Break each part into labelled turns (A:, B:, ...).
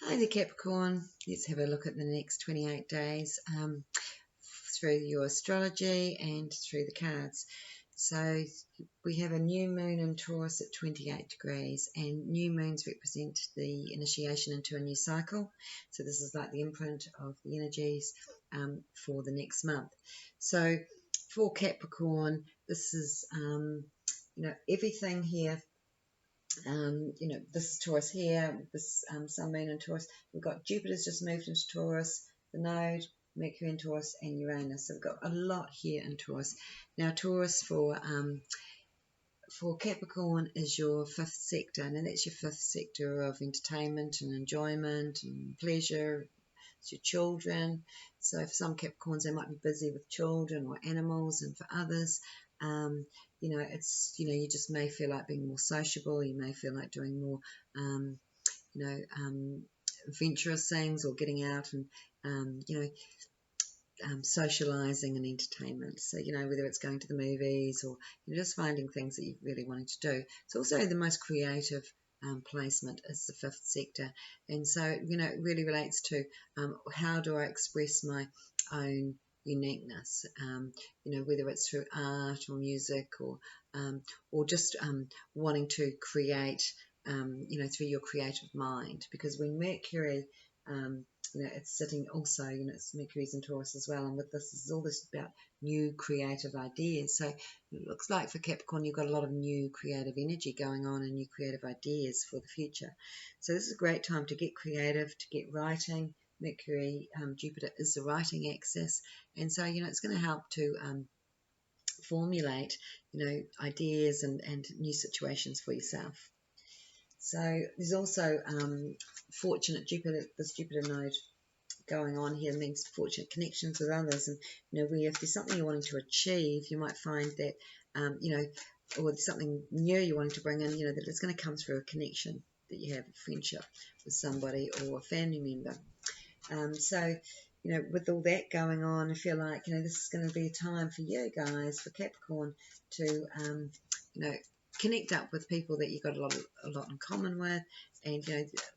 A: Hi there, Capricorn. Let's have a look at the next 28 days through your astrology and through the cards. So we have a new moon in Taurus at 28 degrees, and new moons represent the initiation into a new cycle. So this is like the imprint of the energies for the next month. So for Capricorn, this is, everything here. This is Taurus here, this Sun, Moon in Taurus. We've got Jupiter's just moved into Taurus, the node, Mercury in Taurus, and Uranus. So we've got a lot here in Taurus. Now, Taurus for Capricorn is your fifth sector, and that's your fifth sector of entertainment and enjoyment and pleasure. It's your children. So for some Capricorns, they might be busy with children or animals, and for others, you just may feel like being more sociable. You may feel like doing more, adventurous things, or getting out and, socializing and entertainment. So, whether it's going to the movies or just finding things that you really wanted to do. It's also the most creative placement is the fifth sector. And so, it really relates to how do I express my own uniqueness, whether it's through art or music or just wanting to create, through your creative mind. Because when Mercury, it's sitting also, it's Mercury's in Taurus as well, and with this is all this about new creative ideas. So it looks like for Capricorn, you've got a lot of new creative energy going on and new creative ideas for the future. So this is a great time to get creative, to get writing. Mercury, Jupiter is the writing axis, and so it's going to help to formulate ideas and new situations for yourself. So there's also fortunate Jupiter, this Jupiter node going on here means fortunate connections with others, and where if there's something you're wanting to achieve, you might find that or there's something new you're wanting to bring in, that it's going to come through a connection that you have, a friendship with somebody or a family member. So, with all that going on, I feel like, this is going to be a time for you guys, for Capricorn, to, connect up with people that you've got a lot in common with, and,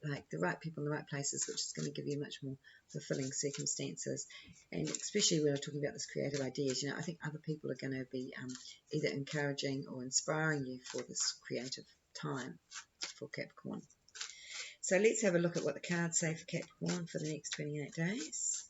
A: like the right people in the right places, which is going to give you much more fulfilling circumstances. And especially when we're talking about this creative ideas, I think other people are going to be either encouraging or inspiring you for this creative time for Capricorn. So let's have a look at what the cards say for Capricorn for the next 28 days.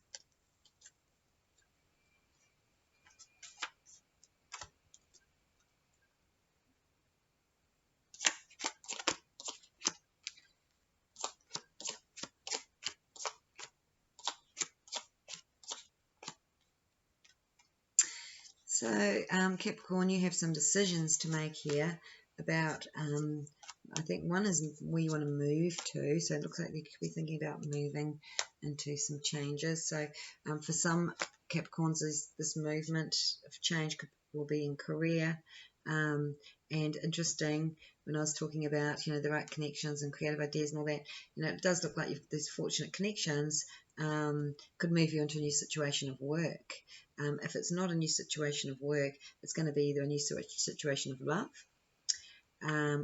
A: So Capricorn, you have some decisions to make here about, I think one is where you want to move to. So it looks like you could be thinking about moving into some changes. So for some Capricorns, this movement of change will be in career. And interesting, when I was talking about, the right connections and creative ideas and all that, it does look like these fortunate connections could move you into a new situation of work. If it's not a new situation of work, it's going to be either a new situation of love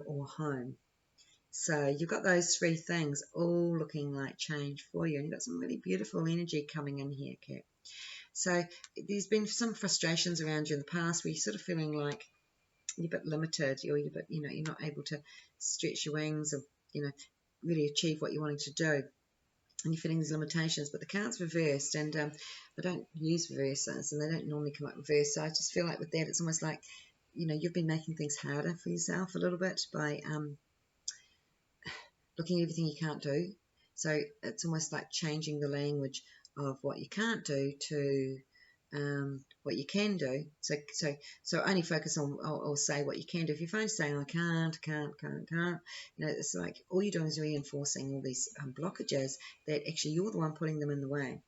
A: or home. So you've got those three things all looking like change for you, and you've got some really beautiful energy coming in here, Cap. So there's been some frustrations around you in the past where you're sort of feeling like you're a bit limited, or you're not able to stretch your wings or really achieve what you're wanting to do. And you're feeling these limitations, but the card's reversed, and I don't use reversers, and they don't normally come up reversed, so I just feel like with that, it's almost like, you've been making things harder for yourself a little bit by looking at everything you can't do. So it's almost like changing the language of what you can't do to what you can do. So only focus on or say what you can do. If you find saying I can't, it's like all you're doing is reinforcing all these blockages that actually you're the one putting them in the way.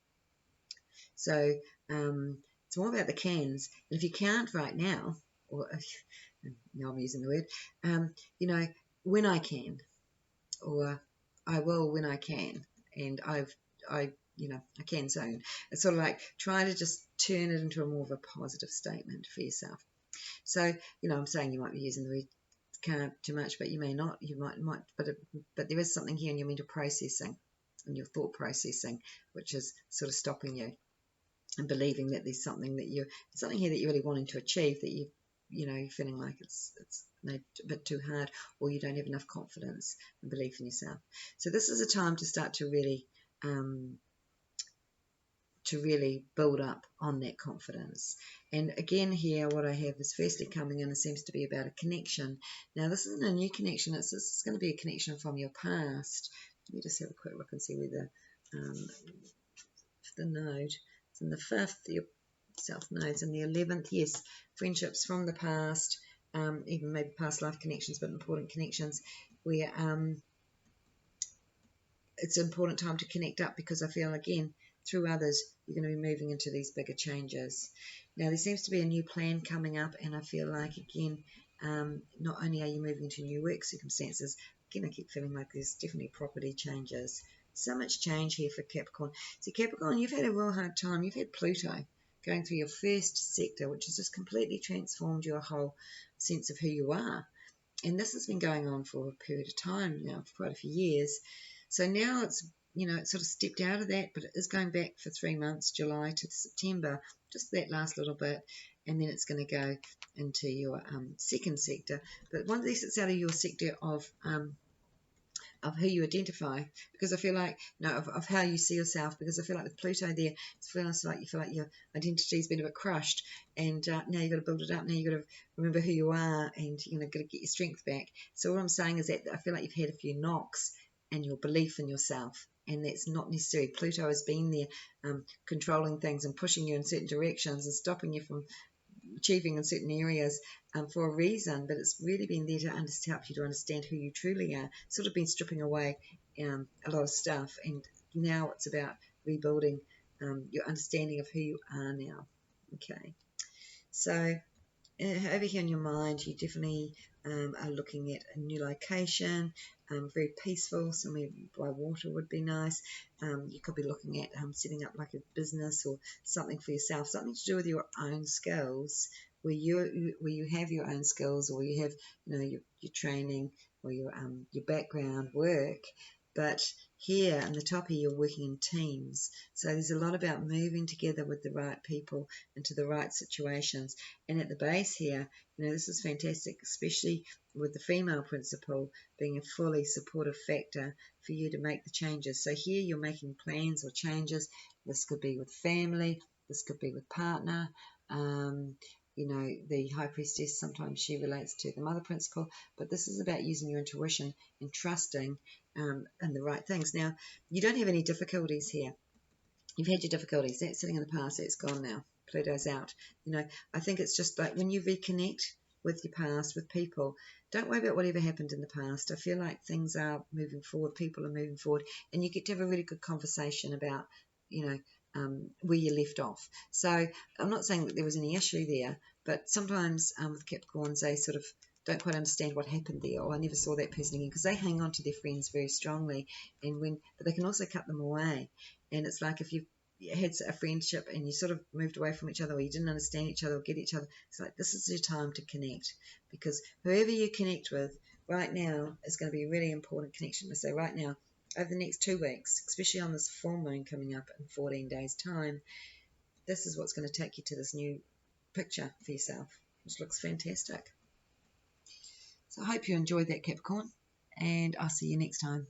A: So it's more about the cans. And if you can't right now, or now I'm using the word, when I can, or I will when I can, and I can. So it's sort of like try to just turn it into a more of a positive statement for yourself. So, I'm saying you might be using the word can't too much, but you may not. You might, but there is something here in your mental processing and your thought processing, which is sort of stopping you and believing that there's something here that you're really wanting to achieve, that you're feeling like it's made a bit too hard, or you don't have enough confidence and belief in yourself. So this is a time to start to really build up on that confidence. And again here, what I have is firstly coming in, it seems to be about a connection. Now this isn't a new connection, this is going to be a connection from your past. Let me just have a quick look and see where the node. It's in the 5th, your South node's in the 11th. Yes, friendships from the past, even maybe past life connections, but important connections where it's an important time to connect up, because I feel, again, through others, you're going to be moving into these bigger changes. Now, there seems to be a new plan coming up, and I feel like, again, not only are you moving into new work circumstances, again, I keep feeling like there's definitely property changes. So much change here for Capricorn. See, Capricorn, you've had a real hard time. You've had Pluto going through your first sector, which has just completely transformed your whole sense of who you are. And this has been going on for a period of time now, for quite a few years. So now it's sort of stepped out of that, but it is going back for 3 months, July to September, just that last little bit, and then it's going to go into your second sector. But once it's out of your sector of who you identify, because I feel like, of how you see yourself, because I feel like with Pluto there, it feels like you feel like your identity's been a bit crushed, and now you've got to build it up. Now you've got to remember who you are, and got to get your strength back. So what I'm saying is that I feel like you've had a few knocks in your belief in yourself, and that's not necessary. Pluto has been there controlling things and pushing you in certain directions and stopping you from achieving in certain areas for a reason, but it's really been there to help you to understand who you truly are. Sort of been stripping away a lot of stuff, and now it's about rebuilding your understanding of who you are now. Okay, so over here in your mind, you definitely are looking at a new location, very peaceful, somewhere by water would be nice. You could be looking at setting up like a business or something for yourself, something to do with your own skills, where you have your own skills, or you have your training or your background work. But here in the top here, you're working in teams. So there's a lot about moving together with the right people into the right situations. And at the base here, this is fantastic, especially with the female principle being a fully supportive factor for you to make the changes. So here you're making plans or changes. This could be with family. This could be with partner. The High Priestess, sometimes she relates to the Mother Principle, but this is about using your intuition and trusting in the right things. Now, you don't have any difficulties here. You've had your difficulties. That's sitting in the past. That's gone now. Pluto's out. I think it's just like when you reconnect with your past, with people, don't worry about whatever happened in the past. I feel like things are moving forward. People are moving forward, and you get to have a really good conversation about, where you left off. So I'm not saying that there was any issue there, but sometimes with Capricorns, they sort of don't quite understand what happened there, or I never saw that person again, because they hang on to their friends very strongly, but they can also cut them away. And it's like if you had a friendship and you sort of moved away from each other, or you didn't understand each other or get each other, it's like this is your time to connect, because whoever you connect with right now is going to be a really important connection. So right now, over the next 2 weeks, especially on this full moon coming up in 14 days' time, this is what's going to take you to this new picture for yourself, which looks fantastic. So I hope you enjoyed that, Capricorn, and I'll see you next time.